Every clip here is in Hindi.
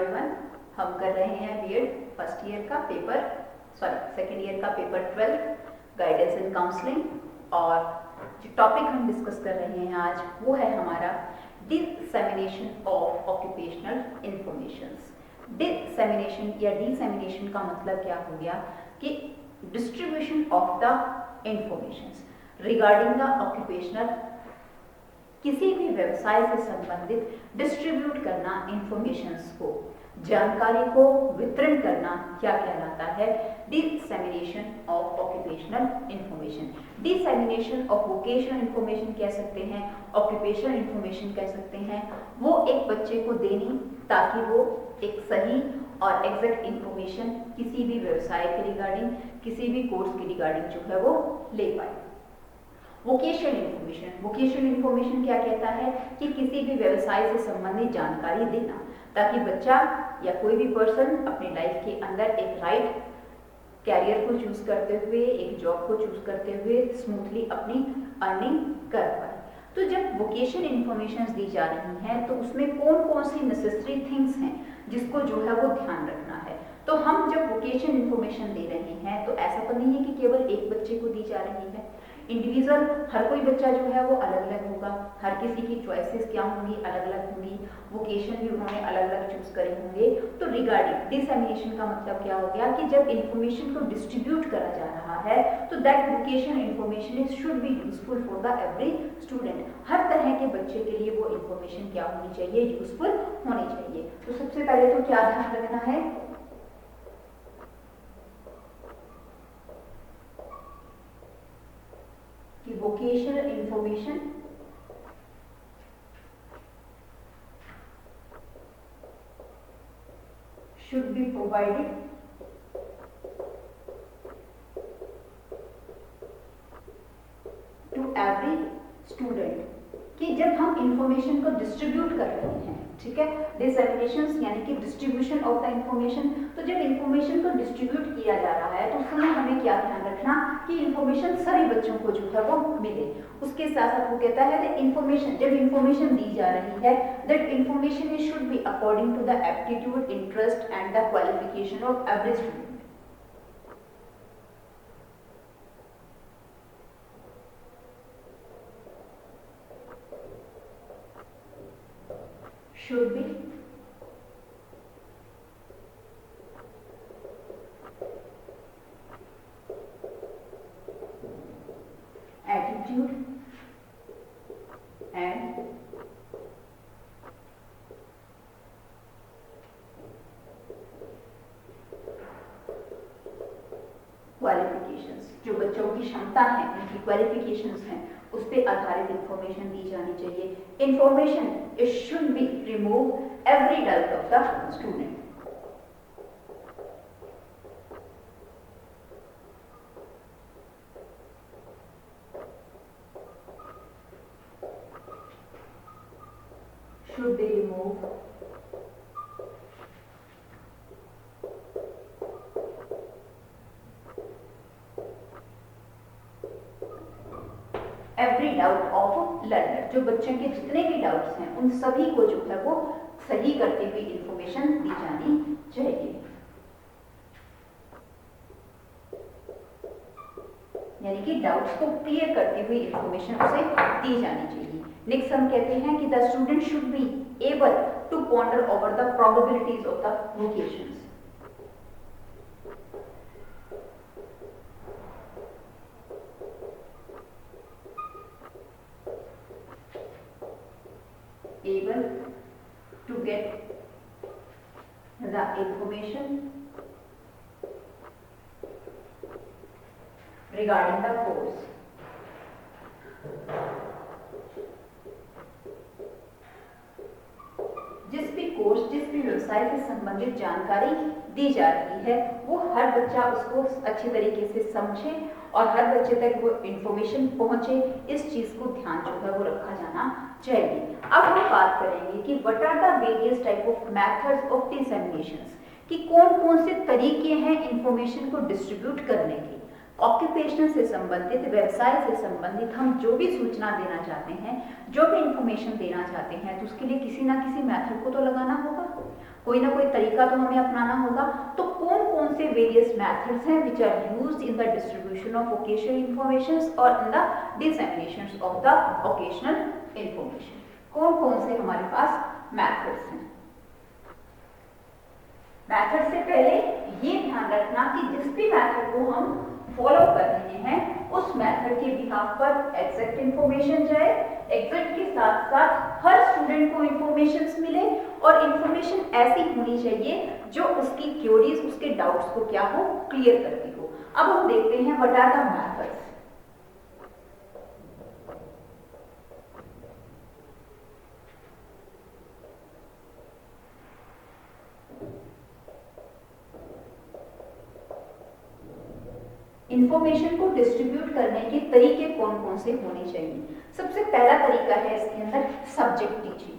एवरीवन, हम कर रहे हैं बीएड फर्स्ट ईयर का पेपर सेकेंड ईयर का पेपर 12 गाइडेंस इन काउंसलिंग। और जो टॉपिक हम डिस्कस कर रहे हैं आज वो है हमारा dissemination of occupational informations. Dissemination या डिसेमिनेशन का मतलब क्या हो गया कि distribution of the informations regarding the occupational, किसी भी व्यवसाय से संबंधित डिस्ट्रीब्यूट करना इंफॉर्मेशंस को, जानकारी को वितरण करना क्या कहलाता है? Dissemination of occupational information. Dissemination of vocational information कह सकते हैं, ऑक्यूपेशनल इंफॉर्मेशन कह सकते हैं। वो एक बच्चे को देनी ताकि वो एक सही और एग्जैक्ट इंफॉर्मेशन किसी भी व्यवसाय के रिगार्डिंग, किसी भी कोर्स के रिगार्डिंग जो है वो ले पाए। वोकेशनल इंफॉर्मेशन, वोकेशनल इंफॉर्मेशन क्या कहता है कि किसी भी व्यवसाय से संबंधित जानकारी देना ताकि बच्चा या कोई भी पर्सन अपने लाइफ के अंदर एक राइट कैरियर को चूज करते हुए, एक जॉब को चूज करते हुए स्मूथली अपनी अर्निंग कर पाए। तो जब वोकेशनल इंफॉर्मेशन दी जा रही हैं तो उसमें कौन कौन सी नेसेसरी थिंग्स हैं जिसको जो है वो ध्यान रखना है। तो हम जब वोकेशनल इंफॉर्मेशन दे रहे हैं तो ऐसा तो नहीं है कि केवल एक बच्चे को दी जा रही है। इंडिविजुअल हर कोई बच्चा जो है वो अलग अलग होगा, हर किसी की चॉइसेस क्या होंगी, अलग अलग होंगी, वोकेशन भी उन्होंने अलग अलग चूज करे होंगे। तो रिगार्डिंग डिसेमिनेशन का मतलब क्या हो गया कि जब इंफॉर्मेशन को डिस्ट्रीब्यूट करा जा रहा है तो that vocational information is should be useful for the every student. हर तरह के बच्चे के लिए वो इंफॉर्मेशन क्या होनी चाहिए? यूजफुल होनी चाहिए। तो सबसे पहले तो क्या ध्यान रखना है कि vocational information should be provided to every student। कि जब हम इंफॉर्मेशन को डिस्ट्रीब्यूट कर रहे हैं, ठीक है, डिसेमिनेशन यानी कि डिस्ट्रीब्यूशन ऑफ द इंफॉर्मेशन, तो जब इंफॉर्मेशन को डिस्ट्रीब्यूट किया जा रहा है तो उस समय हमें क्या ध्यान रखना कि इंफॉर्मेशन सभी बच्चों को जो है वो मिले। उसके साथ साथ वो कहता है दैट इंफॉर्मेशन, जब इंफॉर्मेशन दी जा रही है that information is should be according to the aptitude, interest and the qualification of every student. should be attitude and qualifications. जो बच्चों की क्षमता है, उनकी क्वालिफिकेशंस हैं, उस पर आधारित इंफॉर्मेशन दी जानी चाहिए। Information it should be remove every doubt of the student. should be remove every doubt of learner. जो बच्चों के जितने भी डाउट्स हैं उन सभी को जो है वो सही करते हुए इंफॉर्मेशन दी जानी चाहिए, यानी कि डाउट्स को क्लियर करते हुए इंफॉर्मेशन उसे दी जानी चाहिए। नेक्स्ट हम कहते हैं कि the student should be able to ponder over the probabilities of the vocations. able to get the information regarding the course। जिस भी कोर्स, जिस भी व्यवसाय से संबंधित जानकारी दी जा रही है वो हर बच्चा उसको अच्छे तरीके से समझे और हर बच्चे तक वो इंफॉर्मेशन पहुंचे, इस चीज को ध्यान जो है वो रखा जाना चाहिए। अब हम बात करेंगे कि what are the various type of methods of disseminations, कि कौन कौन से तरीके हैं इंफॉर्मेशन को डिस्ट्रीब्यूट करने के। ऑक्यूपेशन से संबंधित, व्यवसाय से संबंधित हम जो भी सूचना देना चाहते हैं, जो भी इंफॉर्मेशन देना चाहते हैं, तो उसके लिए किसी ना किसी मेथड को तो लगाना होगा। कोई ना कोई तरीका तो हमें अपनाना होगा। तो कौन कौन से वेरियस मेथड्स हैं which are used in the distribution of vocational information और in the dissemination of the vocational information, कौन कौन से हमारे पास मेथड्स हैं। मेथड से पहले ये ध्यान रखना कि जिस भी मेथड को हम फॉलो कर रहे हैं उस मेथड के बिहाफ पर एग्जैक्ट इंफॉर्मेशन जाए, एग्जैक्ट के साथ साथ हर स्टूडेंट को इंफॉर्मेशन मिले और इंफॉर्मेशन ऐसी होनी चाहिए जो उसकी क्यूरीज, उसके डाउट्स को क्या हो, क्लियर करती हो। अब हम देखते हैं what are the methods. Information को डिस्ट्रीब्यूट करने के तरीके कौन कौन से होने चाहिए। सबसे पहला तरीका है इसके अंदर सब्जेक्ट टीचिंग।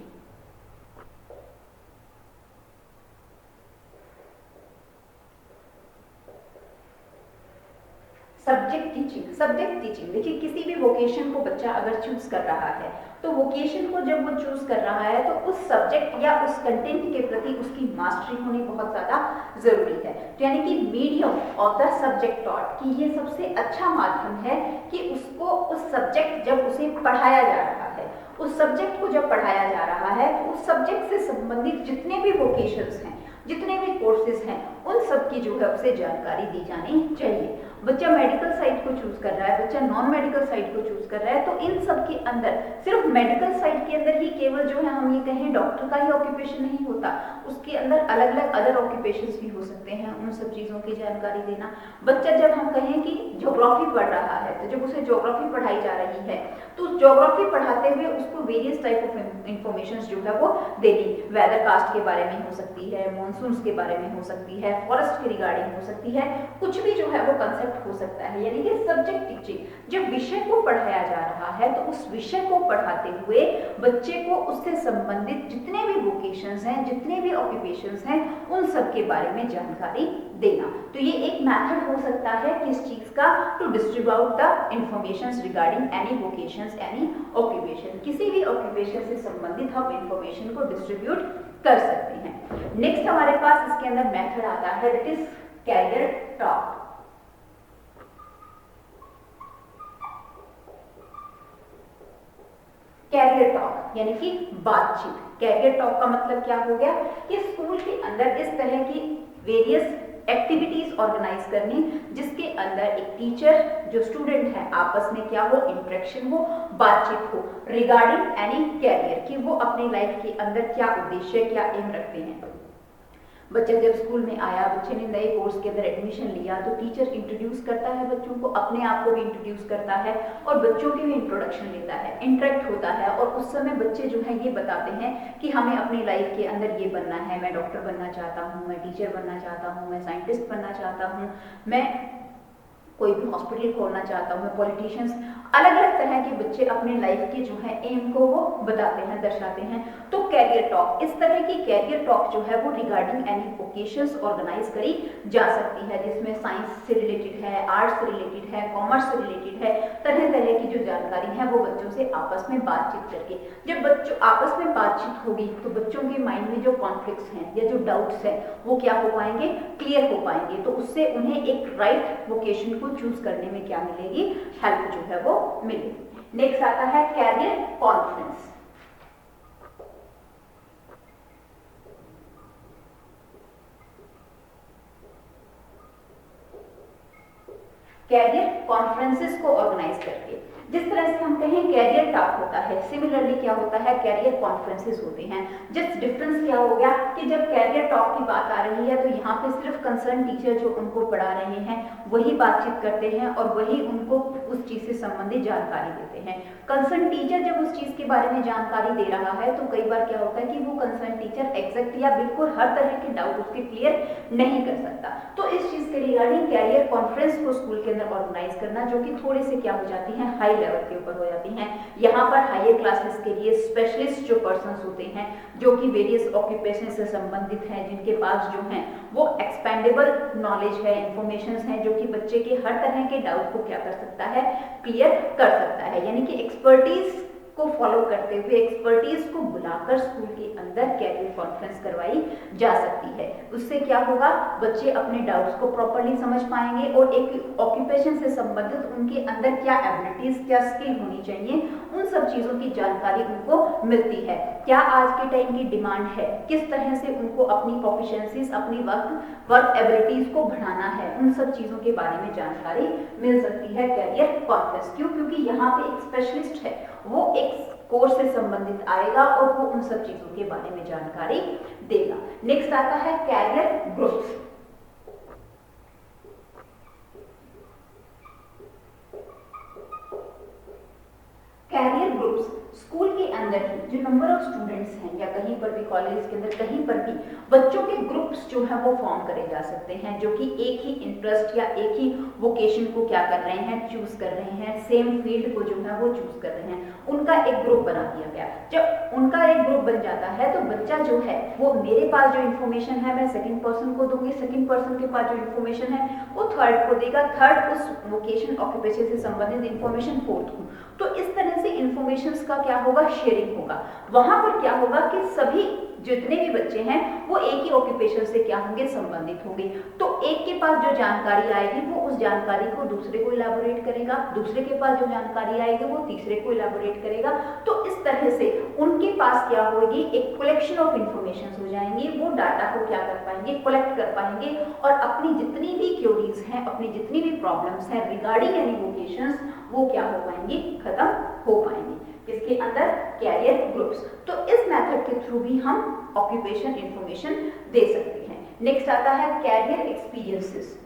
सब्जेक्ट टीचिंग देखिए, किसी भी वोकेशन को बच्चा अगर चूज कर रहा है तो वोकेशन को जब वो चूज कर रहा है तो उस सब्जेक्ट या उस कंटेंट के प्रति उसकी मास्टरी होनी बहुत ज्यादा जरूरी है। तो यानी कि medium of the subject taught कि ये सबसे अच्छा माध्यम है कि उसको उस सब्जेक्ट जब उसे पढ़ाया जा रहा है, उस सब्जेक्ट को जब पढ़ाया जा रहा है तो उस सब्जेक्ट से संबंधित जितने भी वोकेशंस हैं, जितने भी कोर्सेज हैं, उन सब की जो है उसे जानकारी दी जानी चाहिए। बच्चा मेडिकल साइड को चूज कर रहा है, बच्चा नॉन मेडिकल साइड को चूज कर रहा है, तो इन सब के अंदर सिर्फ मेडिकल साइड के अंदर ही केवल जो है हम ये कहें डॉक्टर का ही ऑक्यूपेशन नहीं होता, उसके अंदर अलग अलग अदर ऑक्यूपेशंस भी हो सकते हैं, उन सब चीजों की जानकारी देना। बच्चा जब हम कहें कि ज्योग्राफी पढ़ रहा है तो जब उसे ज्योग्राफी पढ़ाई जा रही है तो ज्योग्राफी पढ़ाते हुए उसको वेरियस टाइप ऑफ इंफॉर्मेशन जो है वो देनी, वेदर कास्ट के बारे में हो सकती है, मॉनसून्स के बारे में हो सकती है, फॉरेस्ट के रिगार्डिंग हो सकती है, कुछ भी जो है वो कंसेप्ट हो सकता है। यानी कि सब्जेक्ट टीचिंग, जब विषय को पढ़ाया जा रहा है तो उस विषय को पढ़ाते हुए बच्चे को उससे संबंधित जितने भी वोकेशंस हैं, जितने भी ऑक्यूपेशंस हैं, उन सब के बारे में जानकारी देना। तो ये एक मेथड हो सकता है किस चीज का, to distribute the information regarding any vocations, any occupation, किसी भी ऑक्यूपेशन से संबंधित हम इंफॉर्मेशन को डिस्ट्रीब्यूट कर सकते हैं। नेक्स्ट हमारे पास इसके अंदर मेथड आता है that is career talk. Career talk यानी कि बातचीत। कैरियर टॉक का मतलब क्या हो गया कि स्कूल के अंदर इस तरह की वेरियस एक्टिविटीज ऑर्गेनाइज करनी जिसके अंदर एक टीचर जो स्टूडेंट है आपस में क्या हो, इंटरेक्शन हो, बातचीत हो रिगार्डिंग एनी कैरियर, कि वो अपनी लाइफ के अंदर क्या उद्देश्य, क्या एम रखते हैं। बच्चा जब स्कूल में आया, बच्चे ने नए कोर्स के अंदर एडमिशन लिया तो टीचर इंट्रोड्यूस करता है बच्चों को, अपने आप को भी इंट्रोड्यूस करता है और बच्चों की भी इंट्रोडक्शन लेता है, इंटरेक्ट होता है और उस समय बच्चे जो है ये बताते हैं कि हमें अपनी लाइफ के अंदर ये बनना है, मैं डॉक्टर बनना चाहता हूँ, मैं टीचर बनना चाहता हूँ, मैं साइंटिस्ट बनना चाहता हूँ, मैं कोई भी हॉस्पिटल खोलना चाहता हूँ, मैं पॉलिटिशियंस, अलग अलग तरह के बच्चे अपने लाइफ के जो है एम को वो बताते हैं, दर्शाते हैं। तो कैरियर टॉक, इस तरह की कैरियर टॉक जो है वो रिगार्डिंग एनी ओकेशंस ऑर्गेनाइज करी जा सकती है जिसमें साइंस से रिलेटेड है, आर्ट्स से रिलेटेड है, कॉमर्स से रिलेटेड है, तरह तरह की जो जानकारी है वो बच्चों से आपस में बातचीत करके, जब बच्चों आपस में बातचीत होगी तो बच्चों के माइंड में जो कॉन्फ्लिक्ट्स हैं या जो डाउट्स हैं वो क्या हो पाएंगे, क्लियर हो पाएंगे। तो उससे उन्हें एक राइट वोकेशन को चूज करने में क्या मिलेगी, हेल्प जो है वो मिलेगी। नेक्स्ट आता है कैरियर कॉन्फ्रेंस। कैरियर कॉन्फ्रेंसेस को ऑर्गेनाइज करके, जिस तरह से हम कहें कैरियर टॉक होता है, सिमिलरली क्या होता है, कैरियर कॉन्फ्रेंसेस होते हैं। जस्ट डिफरेंस क्या हो गया कि जब कैरियर टॉक की बात आ रही है तो यहाँ पे सिर्फ कंसर्न टीचर जो उनको पढ़ा रहे हैं वही बातचीत करते हैं और वही उनको उस चीज से संबंधित जानकारी देते हैं। कंसर्न टीचर जब उस चीज के बारे में जानकारी दे रहा है तो कई बार क्या होता है कि वो कंसर्न टीचर एग्जैक्ट या बिल्कुल हर तरह के डाउट उसके क्लियर नहीं कर सकता। तो इस चीज के रिगार्डिंग कैरियर कॉन्फ्रेंस को स्कूल के अंदर ऑर्गेनाइज करना, जो कि थोड़े से क्या हो जाती है, हाई लेवल के ऊपर हो जाती हैं। यहाँ पर हायर क्लासेस के लिए स्पेशलिस्ट जो पर्संस होते हैं जो कि वेरियस ऑक्यूपेशन से संबंधित हैं, जिनके पास जो हैं वो एक्सपेंडेबल नॉलेज है, इंफॉर्मेशन है, जो कि बच्चे के हर तरह के डाउट को क्या कर सकता है, क्लियर कर सकता है। यानी कि एक्सपर्टीज को फॉलो करते हुए एक्सपर्टीज को बुलाकर स्कूल के अंदर कैरियर कॉन्फ्रेंस करवाई जा सकती है। उससे क्या होगा, बच्चे अपने डाउट्स को प्रॉपरली समझ पाएंगे और एक ऑक्यूपेशन से संबंधित उनके अंदर क्या एबिलिटीज, क्या स्किल होनी चाहिए, उन सब चीजों की जानकारी उनको मिलती है। क्या आज के टाइम की डिमांड है, किस तरह से उनको अपनी प्रोफिशिएंसीज, अपनी वर्क एबिलिटीज को बढ़ाना है, उन सब चीजों के बारे में जानकारी मिल सकती है कैरियर कॉन्फ्रेंस। क्यों? क्योंकि यहाँ पे एक स्पेशलिस्ट है, वो एक कोर्स से संबंधित आएगा और वो उन सब चीजों के बारे में जानकारी देगा। नेक्स्ट आता है career groups. Career groups school के अंदर ही जो नंबर ऑफ स्टूडेंट्स हैं या कहीं पर भी कॉलेज के अंदर कहीं पर भी बच्चों के ग्रुप्स जो है वो फॉर्म करे जा सकते हैं, जो कि एक ही इंटरेस्ट या एक ही वोकेशन को क्या कर रहे हैं, चूज कर रहे हैं, सेम फील्ड को जो है वो चूज कर रहे हैं, उनका एक ग्रुप बना दिया गया। जब उनका एक ग्रुप बन जाता है तो बच्चा जो है वो मेरे पास जो इन्फॉर्मेशन है मैं सेकंड पर्सन को दूंगी, सेकंड पर्सन के पास जो इन्फॉर्मेशन है वो थर्ड को देगा, थर्ड उस वोकेशन ऑक्यूपेशन से संबंधित इन्फॉर्मेशन फोर्थ को। तो इस तरह से इन्फॉर्मेशन का क्या होगा, शेयरिंग होगा। वहां पर क्या होगा कि सभी जितने भी बच्चे हैं वो एक ही ऑक्यूपेशन से क्या होंगे, संबंधित होंगे। तो एक के पास जो जानकारी आएगी वो उस जानकारी को दूसरे को इलैबोरेट करेगा, दूसरे के पास जो जानकारी आएगी वो तीसरे को इलैबोरेट करेगा। तो इस तरह से उनके पास क्या होगी, एक कलेक्शन ऑफ इंफॉर्मेशन हो जाएंगी। वो डाटा को क्या कर पाएंगे, कलेक्ट कर पाएंगे और अपनी जितनी भी क्वेरीज हैं, अपनी जितनी भी प्रॉब्लम्स हैं रिगार्डिंग एनी वोकेशंस, वो क्या हो पाएंगी, खत्म हो पाएंगे। इसके अंदर कैरियर ग्रुप्स। तो इस मेथड के थ्रू भी हम ऑक्यूपेशन इंफॉर्मेशन दे सकते हैं। नेक्स्ट आता है कैरियर एक्सपीरियंसेस।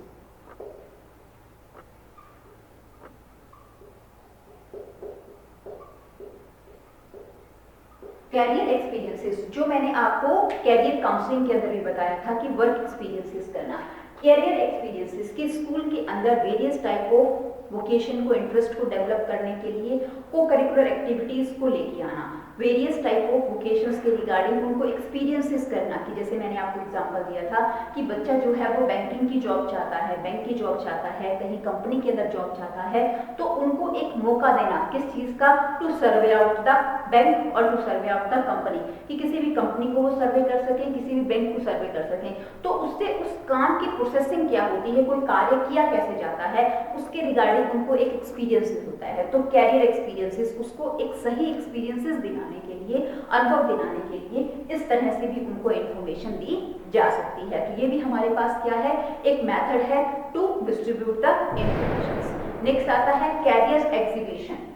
कैरियर एक्सपीरियंसेस जो मैंने आपको कैरियर काउंसलिंग के अंदर भी बताया था कि वर्क एक्सपीरियंसेस करना। कैरियर एक्सपीरियंसेस के स्कूल के अंदर वेरियस टाइप ऑफ वोकेशन को, इंटरेस्ट को डेवलप करने के लिए को करिकुलर एक्टिविटीज को लेके आना, वेरियस टाइप ऑफ वोकेशंस के रिगार्डिंग उनको एक्सपीरियंसेस करना। कि जैसे मैंने आपको एग्जांपल दिया था कि बच्चा जो है वो बैंकिंग की जॉब चाहता है, बैंक की जॉब चाहता है, कहीं कंपनी के अंदर जॉब चाहता है, तो उनको एक मौका देना किस चीज का, to survey out the bank और to survey out the company, कि किसी भी कंपनी को वो सर्वे कर सकें, किसी भी बैंक को सर्वे कर सकें। तो उससे उस काम की प्रोसेसिंग क्या होती है, कोई कार्य किया कैसे जाता है, उसके रिगार्डिंग उनको एक एक्सपीरियंसेस होता है। तो कैरियर एक्सपीरियंसेस उसको एक सही एक्सपीरियंसेस दिलाने के लिए, अनुभव दिलाने के लिए इस तरह से भी उनको इंफॉर्मेशन दी जा सकती है। तो ये भी हमारे पास क्या है, एक मेथड है to distribute the information. Next आता है कैरियर एग्जीबिशन।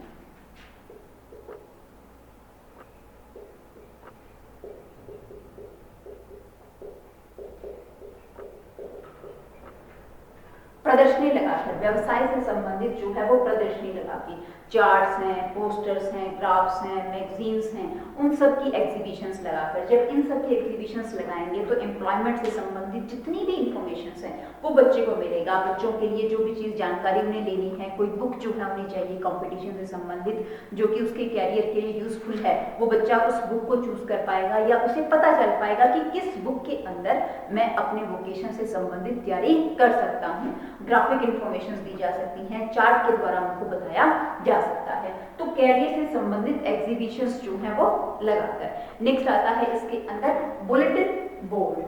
प्रदर्शनी लगाकर, व्यवसाय से संबंधित जो है वो प्रदर्शनी लगा के, चार्ट्स हैं, पोस्टर्स हैं, ग्राफ्स हैं, मैगजीन्स हैं, उन सब की एग्जीबिशंस लगाकर, जब इन सब की एग्जीबिशंस लगाएंगे तो एम्प्लॉयमेंट से संबंधित जितनी भी इंफॉर्मेशंस हैं वो बच्चे को मिलेगा। बच्चों के लिए जो भी चीज़ जानकारी उन्हें लेनी है, कोई बुक जो है उन्हें चाहिए कंपटीशन से संबंधित जो कि उसके कैरियर के लिए यूजफुल है, वो बच्चा उस बुक को चूज कर पाएगा या उसे पता चल पाएगा कि किस बुक के अंदर मैं अपने वोकेशन से संबंधित तैयारी कर सकता हूँ। ग्राफिक इंफॉर्मेशन दी जा सकती हैं, चार्ट के द्वारा उनको बताया जा सकता है। तो कैरियर से संबंधित एग्जीबिशंस जो है वो लगाकर। नेक्स्ट आता है इसके अंदर बुलेटिन बोर्ड।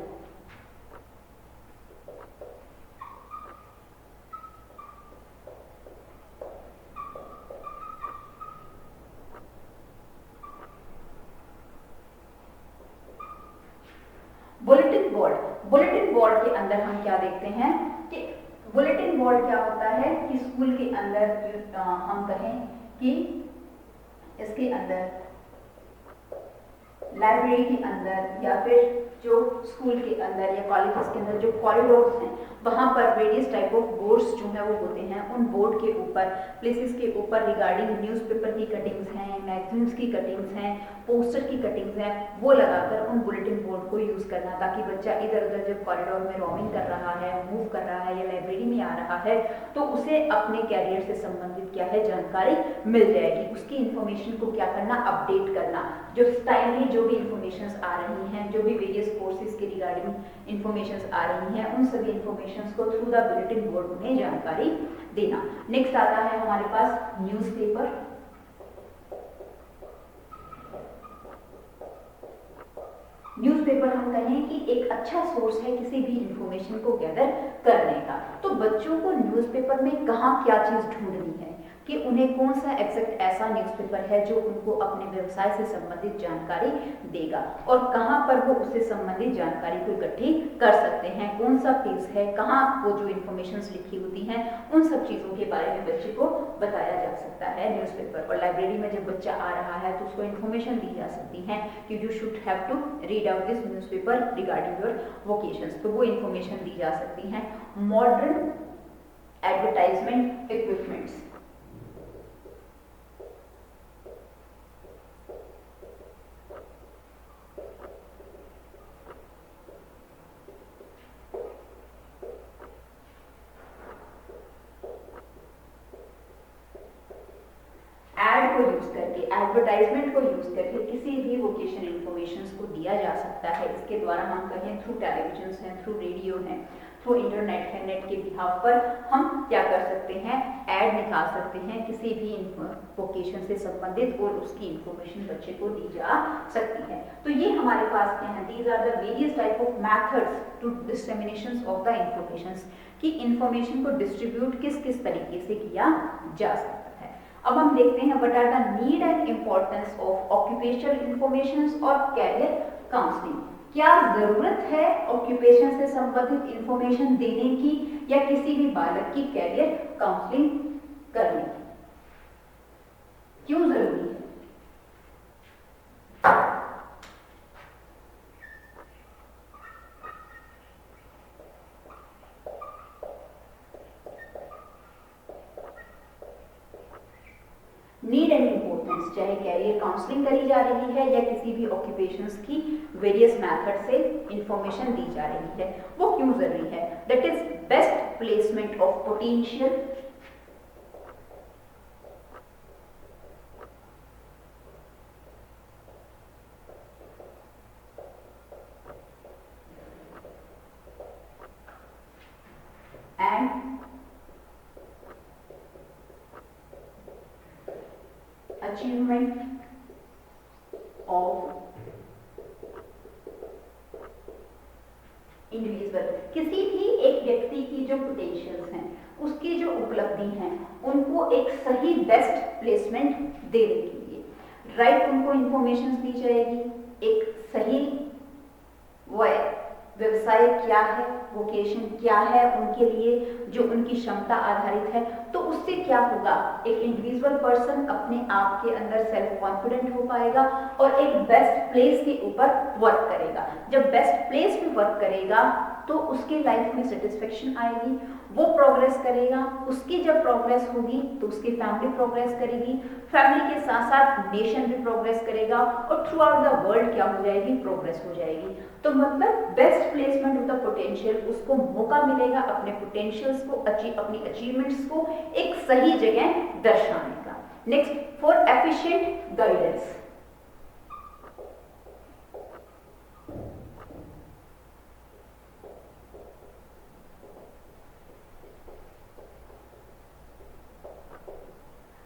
बुलेटिन बोर्ड के अंदर हम क्या देखते हैं कि बुलेटिन बोर्ड क्या होता है कि स्कूल के अंदर हम कहें कि इसके अंदर लाइब्रेरी के अंदर या फिर जो स्कूल के अंदर या कॉलेजेस के अंदर जो कॉरिडोर्स हैं वहाँ पर वेरियस टाइप ऑफ बोर्ड्स जो है वो होते हैं। उन बोर्ड के ऊपर, प्लेसेस के ऊपर रिगार्डिंग न्यूज़पेपर की कटिंग्स हैं, मैगजीन्स की कटिंग्स हैं, पोस्टर की कटिंग्स हैं, वो लगाकर उन बुलेटिन बोर्ड को यूज़ करना, ताकि बच्चा इधर उधर जब कॉरिडोर में रोमिंग कर रहा है, मूव कर रहा है या लाइब्रेरी में आ रहा है तो उसे अपने कैरियर से संबंधित क्या है जानकारी मिल जाएगी। उसकी इन्फॉर्मेशन को क्या करना, अपडेट करना। जो टाइमली जो भी इंफॉर्मेशन आ रही हैं, जो भी वेरियस कोर्सेज के रिगार्डिंग इंफॉर्मेशन आ रही हैं, उन सभी इंफॉर्मेशन को थ्रू द बुलेटिन बोर्ड उन्हें जानकारी देना। नेक्स्ट आता है हमारे पास न्यूज़पेपर। न्यूज़पेपर न्यूज़पेपर हम कहें कि एक अच्छा सोर्स है किसी भी इंफॉर्मेशन को गैदर करने का। तो बच्चों को न्यूज़पेपर में कहाँ क्या चीज़ ढूंढनी है कि उन्हें कौन सा एग्जैक्ट ऐसा न्यूज़पेपर है जो उनको अपने व्यवसाय से संबंधित जानकारी देगा और कहाँ पर वो उससे संबंधित जानकारी को इकट्ठी कर सकते हैं, कौन सा पेज है, कहाँ वो जो इन्फॉर्मेशंस लिखी होती हैं, उन सब चीज़ों के बारे में बच्चे को बताया जा सकता है न्यूज़पेपर। और लाइब्रेरी में जब बच्चा आ रहा है तो उसको इन्फॉर्मेशन दी जा सकती है कि you should have to read out this newspaper regarding your vocations, तो वो इन्फॉर्मेशन दी जा सकती है। मॉडर्न एडवर्टाइजमेंट इक्विपमेंट्स, एडवर्टाइजमेंट को यूज करके किसी भी वोकेशन इंफॉर्मेशन को दिया जा सकता है। इसके द्वारा हम कहें थ्रू टेलीविजन है, थ्रू रेडियो है, थ्रू इंटरनेट है, नेट के बिहाव पर हम क्या कर सकते हैं, ऐड निकाल सकते हैं किसी भी वोकेशन से संबंधित और उसकी इंफॉर्मेशन बच्चे को दी जा सकती है। तो ये हमारे पास क्या है, these are the various type of methods to dissemination of the information, कि इंफॉर्मेशन को डिस्ट्रीब्यूट किस किस तरीके से किया जा सकता है। अब हम देखते हैं what are the need and importance of occupational information और कैरियर काउंसलिंग। क्या जरूरत है ऑक्यूपेशन से संबंधित इंफॉर्मेशन देने की या किसी भी बालक की कैरियर काउंसलिंग करने की, क्यों जरूरी है? नीड एंड इंपॉर्टेंस, चाहे कैरियर काउंसलिंग करी जा रही है या किसी भी ऑक्यूपेशंस की वेरियस मेथड से इंफॉर्मेशन दी जा रही है, वो क्यों जरूरी है? That is best placement of potential achievement of individual. किसी भी एक व्यक्ति की जो पोटेंशियल्स हैं, उसकी जो उपलब्धि हैं, उनको एक सही बेस्ट प्लेसमेंट देने के लिए राइट उनको इंफॉर्मेशन दी जाएगी, एक सही व्यवसाय क्या है, वोकेशन क्या है उनके लिए, जो उनकी क्षमता आधारित है, तो उससे क्या होगा, एक इंडिविजुअल पर्सन अपने आप के अंदर सेल्फ कॉन्फिडेंट हो पाएगा और एक बेस्ट प्लेस के ऊपर वर्क करेगा। जब बेस्ट प्लेस पे वर्क करेगा तो उसके लाइफ में सेटिस्फेक्शन आएगी, वो प्रोग्रेस करेगा, उसकी जब प्रोग्रेस होगी तो उसकी फैमिली प्रोग्रेस करेगी, फैमिली के साथ साथ नेशन भी प्रोग्रेस करेगा और थ्रू आउट द वर्ल्ड क्या हो जाएगी, प्रोग्रेस हो जाएगी। तो मतलब best placement of the potential, उसको मौका मिलेगा अपने पोटेंशियल्स को अपनी अचीवमेंट्स को एक सही जगह दर्शाने का। Next, for efficient guidance,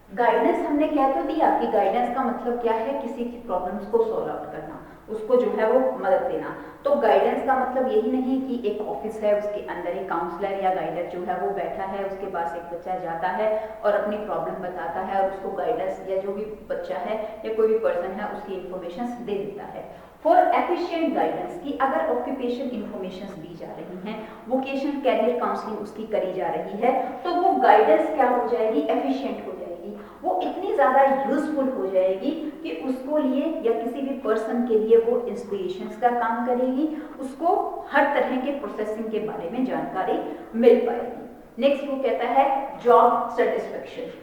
guidance हमने कह तो दिया कि गाइडेंस का मतलब क्या है, किसी की प्रॉब्लम्स को सॉल्व आउट करना, उसको जो है वो मदद देना। तो गाइडेंस का मतलब यही नहीं कि एक ऑफिस है, उसके अंदर एक काउंसलर या गाइडर जो है वो बैठा है, उसके पास एक बच्चा जाता है और अपनी प्रॉब्लम बताता है और उसको गाइडेंस या जो भी बच्चा है या कोई भी पर्सन है उसकी इंफॉर्मेशन दे देता है। फॉर एफिशिएंट गाइडेंस, की अगर ऑक्यूपेशन इंफॉर्मेशन दी जा रही हैं, वोकेशनल कैरियर काउंसलिंग उसकी करी जा रही है, तो वो गाइडेंस क्या हो जाएगी, एफिशिएंट हो जाएगी, वो इतनी ज़्यादा यूजफुल हो जाएगी कि उसको लिए या किसी भी पर्सन के लिए वो इंस्पिरेशंस का काम करेगी, उसको हर तरह के प्रोसेसिंग के बारे में जानकारी मिल पाएगी। नेक्स्ट वो कहता है जॉब सेटिस्फेक्शन।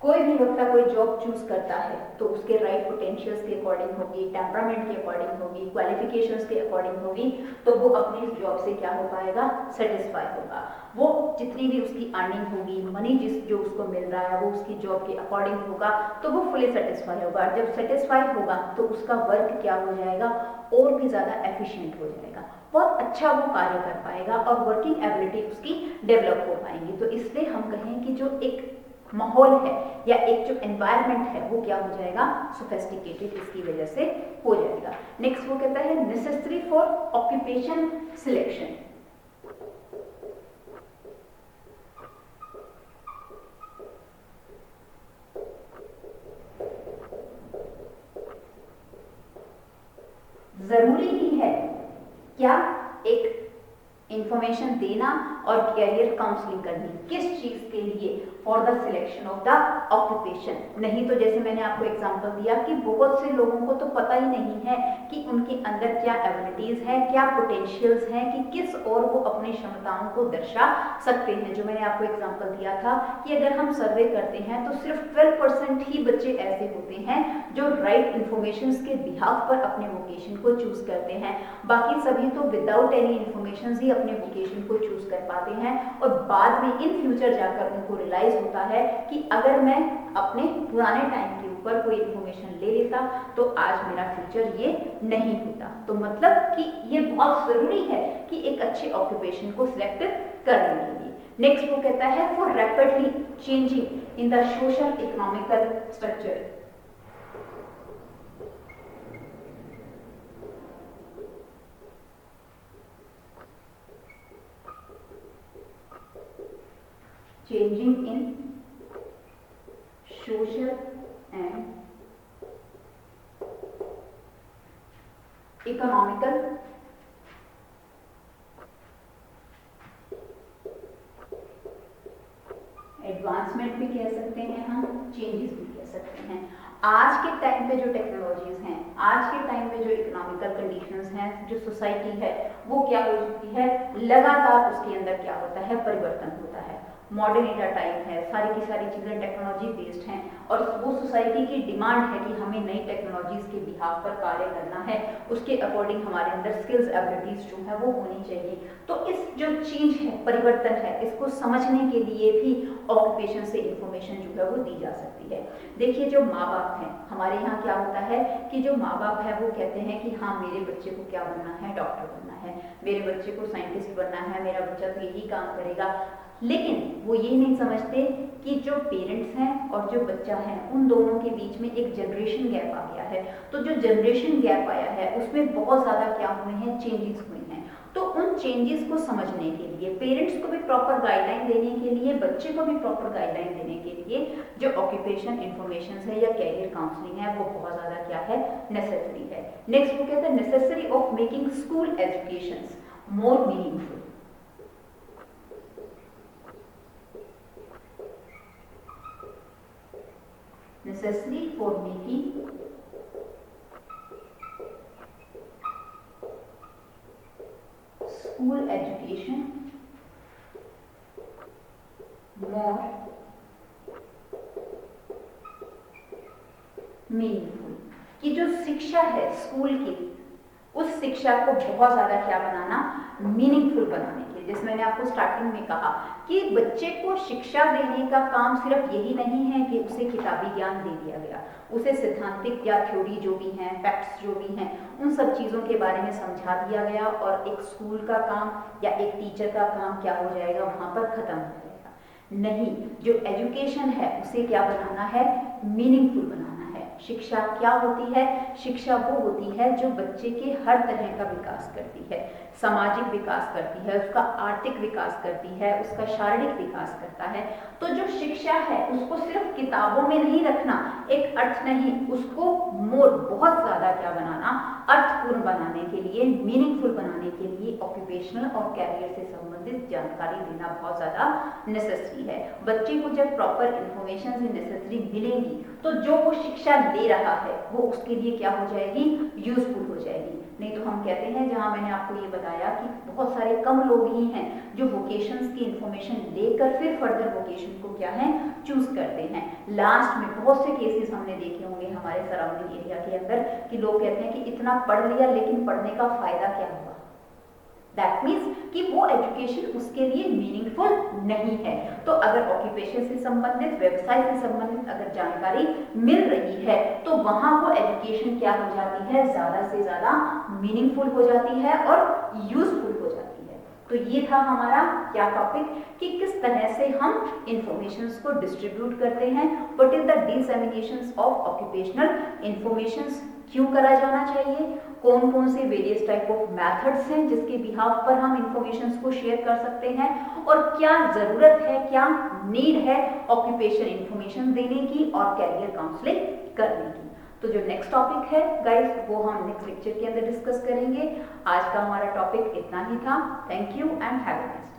कोई भी बच्चा कोई जॉब चूज करता है तो उसके राइट पोटेंशियल्स के अकॉर्डिंग होगी, टेम्परामेंट के अकॉर्डिंग होगी, क्वालिफिकेशंस के अकॉर्डिंग होगी, तो वो अपनी इस जॉब से क्या हो पाएगा, सेटिस्फाई होगा। वो जितनी भी उसकी अर्निंग होगी, मनी जो उसको मिल रहा है वो उसकी जॉब के अकॉर्डिंग होगा, तो वो फुली सेटिस्फाई होगा। जब सेटिस्फाई होगा तो उसका वर्क क्या हो जाएगा, और भी ज़्यादा एफिशिएंट हो जाएगा, बहुत अच्छा वो कार्य कर पाएगा और वर्किंग एबिलिटी उसकी डेवलप हो पाएंगी। तो इसलिए हम कहें कि जो एक माहौल है या एक जो एनवायरनमेंट है वो क्या हो जाएगा, सोफिस्टिकेटेड, इसकी वजह से हो जाएगा। नेक्स्ट वो कहता है नेसेसरी फॉर ऑक्यूपेशन सिलेक्शन। जरूरी ही है क्या, एक इंफॉर्मेशन देना और कैरियर काउंसलिंग करनी, किस चीज के लिए, for the selection of the occupation. नहीं तो जैसे मैंने आपको एग्जांपल दिया कि बहुत से लोगों को तो पता ही नहीं है कि उनके अंदर क्या एबिलिटीज हैं, क्या पोटेंशियल्स हैं, कि किस और वो अपनी क्षमताओं को दर्शा सकते हैं। जो मैंने आपको एग्जांपल दिया था कि अगर हम सर्वे करते हैं तो सिर्फ 12% ही बच्चे ऐसे होते हैं जो राइट इंफॉर्मेशन के बिहाफ पर अपने वोकेशन को चूज करते हैं। बाकी सभी तो विदाउट एनी इंफॉर्मेशन ही अपने वोकेशन को चूज कर पाते हैं और बाद में इन फ्यूचर जाकर उनको रियलाइज होता है कि अगर मैं अपने पुराने टाइम के ऊपर कोई इंफॉर्मेशन ले लेता तो आज मेरा फ्यूचर ये नहीं होता। तो मतलब कि ये बहुत जरूरी है कि एक अच्छे ऑक्यूपेशन को सिलेक्ट करने के लिए। नेक्स्ट वो कहता है for rapidly changing in the social economical structure. changing in social and economical advancement भी कह सकते हैं हम, चेंजेस भी कह सकते हैं। आज के टाइम पे जो टेक्नोलॉजीज हैं, आज के टाइम पे जो इकोनॉमिकल कंडीशंस हैं, जो सोसाइटी है वो क्या हो चुकी है, लगातार उसके अंदर क्या होता है, परिवर्तन होता है। मॉडर्न एरा टाइम है, सारी की सारी चीज़ें टेक्नोलॉजी बेस्ड हैं और वो सोसाइटी की डिमांड है कि हमें नई टेक्नोलॉजीज के बिहाफ पर कार्य करना है, उसके अकॉर्डिंग हमारे अंदर स्किल्स एबिलिटीज जो है वो होनी चाहिए। तो इस जो चेंज है, परिवर्तन है, इसको समझने के लिए भी ऑक्यूपेशन से इंफॉर्मेशन जो है वो दी जा सकती है। देखिए जो माँ बाप हैं, हमारे यहाँ क्या होता है कि जो माँ बाप है वो कहते हैं कि हाँ मेरे बच्चे को क्या बनना है, डॉक्टर बनना है, मेरे बच्चे को साइंटिस्ट बनना है, मेरा बच्चा तो यही काम करेगा। लेकिन वो ये नहीं समझते कि जो पेरेंट्स हैं और जो बच्चा है उन दोनों के बीच में एक जनरेशन गैप आ गया है। तो जो जनरेशन गैप आया है उसमें बहुत ज़्यादा क्या हुए हैं, चेंजेस हुए हैं। तो उन चेंजेस को समझने के लिए, पेरेंट्स को भी प्रॉपर गाइडलाइन देने के लिए, बच्चे को भी प्रॉपर गाइडलाइन देने के लिए जो ऑक्यूपेशन इंफॉर्मेशन है या कैरियर काउंसलिंग है वो बहुत ज़्यादा क्या है, नेसेसरी है। नेक्स्ट वो कहते हैं necessary of making school education more meaningful. necessary for making school education more meaningful, कि जो शिक्षा है स्कूल की, उस शिक्षा को बहुत ज़्यादा क्या बनाना, मीनिंगफुल बनाने के लिए। जैसे मैंने आपको स्टार्टिंग में कहा कि बच्चे को शिक्षा देने का काम सिर्फ यही नहीं है कि उसे किताबी ज्ञान दे दिया गया, उसे सिद्धांतिक या थ्योरी जो भी हैं, फैक्ट्स जो भी हैं, उन सब चीज़ों के बारे में समझा दिया गया और एक स्कूल का काम या एक टीचर का काम क्या हो जाएगा, वहाँ पर ख़त्म हो जाएगा। नहीं, जो एजुकेशन है उसे क्या बनाना है, मीनिंगफुल बनाना है। शिक्षा क्या होती है, शिक्षा वो होती है जो बच्चे के हर तरह का विकास करती है, सामाजिक विकास करती है, उसका आर्थिक विकास करती है, उसका शारीरिक विकास करता है। तो जो शिक्षा है उसको सिर्फ किताबों में नहीं रखना, एक अर्थ नहीं, उसको मोर बहुत ज़्यादा क्या बनाना, अर्थपूर्ण बनाने के लिए, मीनिंगफुल बनाने के लिए ऑक्यूपेशनल और कैरियर से संबंधित जानकारी देना बहुत ज़्यादा नेसेसरी है। बच्चे को जब प्रॉपर इंफॉर्मेशन से नेसेसरी मिलेंगी तो जो वो शिक्षा ले रहा है वो उसके लिए क्या हो जाएगी, यूजफुल हो जाएगी। नहीं तो हम कहते हैं, जहां मैंने आपको ये बताया कि बहुत सारे कम लोग ही हैं जो वोकेशंस की इंफॉर्मेशन लेकर फिर फर्दर वोकेशन को क्या है चूज करते हैं। लास्ट में बहुत से केसेस हमने देखे होंगे हमारे सराउंडिंग एरिया के अंदर कि लोग कहते हैं कि इतना पढ़ लिया लेकिन पढ़ने का फायदा क्या हुआ। दैट मीन्स कि वो एजुकेशन उसके लिए मीनिंगफुल नहीं है। तो अगर ऑक्यूपेशन से संबंधित, व्यवसाय से संबंधित अगर जानकारी मिल रही है तो वहां वो एजुकेशन क्या हो जाती है, ज्यादा से ज्यादा मीनिंगफुल हो जाती है और यूजफुल हो जाती है। तो ये था हमारा क्या टॉपिक कि किस तरह से हम इंफॉर्मेशंस को डिस्ट्रीब्यूट करते हैं, what is the disseminations of occupational informations, क्यों करा जाना चाहिए, कौन कौन से वेरियस टाइप ऑफ मेथड्स हैं जिसके बिहाफ पर हम इंफॉर्मेशंस को शेयर कर सकते हैं, और क्या जरूरत है, क्या नीड है ऑक्यूपेशन इंफॉर्मेशन देने की और कैरियर काउंसलिंग करने की। तो जो नेक्स्ट टॉपिक है गाइस वो हम नेक्स्ट लेक्चर के अंदर डिस्कस करेंगे। आज का हमारा टॉपिक इतना ही था। Thank you and have a nice day.